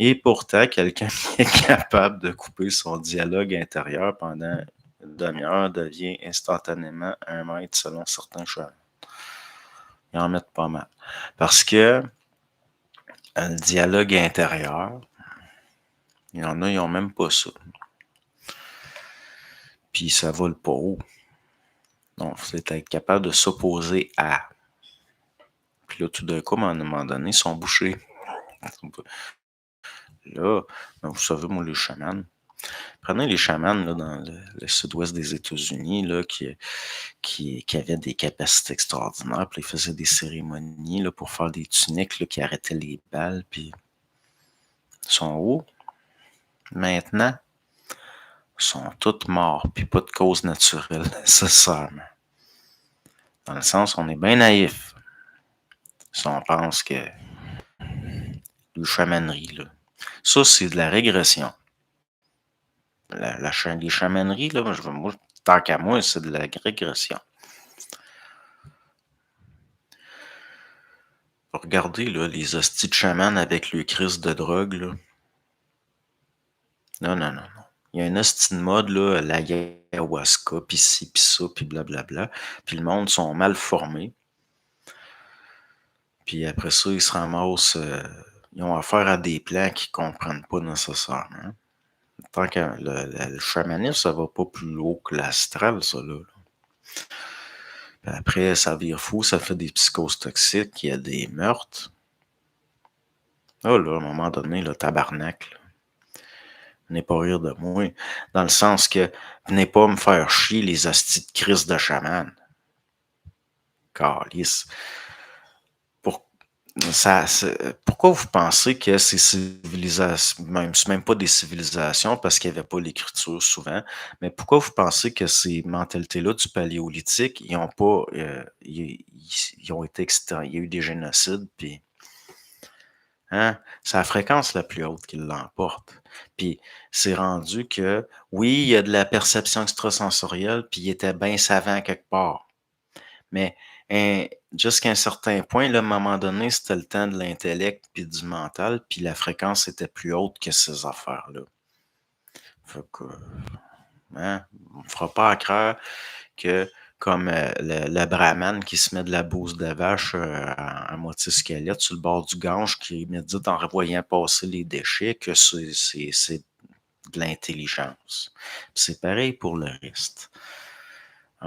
Et pourtant, quelqu'un qui est capable de couper son dialogue intérieur pendant une demi-heure devient instantanément un maître selon certains chamans. Ils en mettent pas mal. Parce que le dialogue intérieur, il y en a, ils n'ont même pas ça. Puis ça vole pas haut. Donc, c'est être capable de s'opposer à. Puis là, tout d'un coup, à un moment donné, ils sont bouchés. Là, vous savez, moi, les chamans. Prenez les chamans là, dans le sud-ouest des États-Unis là, qui avaient des capacités extraordinaires. Puis ils faisaient des cérémonies là, pour faire des tuniques là, qui arrêtaient les balles. Puis ils sont où? Maintenant, ils sont tous morts. Puis pas de cause naturelle nécessairement. Dans le sens, on est bien naïf. Si on pense que le chamanerie, là, ça, c'est de la régression. Les chamaneries, là, moi, tant qu'à moi, c'est de la régression. Regardez là, les hosties de chamans avec le crise de drogue. Là. Non. Il y a un hostie de mode, là, l'ayahuasca, pis ci, pis ça, pis blablabla. Puis le monde sont mal formés. Puis après ça, ils se ramassent. Ils ont affaire à des plans qu'ils comprennent pas nécessairement. Tant que le chamanisme, ça va pas plus haut que l'astral, ça, là. Puis après, ça vire fou, ça fait des psychoses toxiques, il y a des meurtres. Oh là, à un moment donné, le tabarnak, là. Venez pas rire de moi. Dans le sens que, venez pas me faire chier les hosties de crise de chaman. Calice. Pourquoi vous pensez que ces civilisations, c'est même pas des civilisations parce qu'il n'y avait pas l'écriture souvent, mais pourquoi vous pensez que ces mentalités-là du paléolithique, ils ont pas, ils ont été exterminés, il y a eu des génocides, puis, hein, c'est la fréquence la plus haute qui l'emporte. Puis c'est rendu que, oui, il y a de la perception extrasensorielle, puis il était bien savant quelque part, mais jusqu'à un certain point, là, à un moment donné, c'était le temps de l'intellect puis du mental, puis la fréquence était plus haute que ces affaires-là. Fait que, hein, on ne fera pas croire que, comme le brahman qui se met de la bouse de vache à moitié squelette sur le bord du Gange, qui médite en revoyant passer les déchets, que c'est de l'intelligence. C'est pareil pour le reste.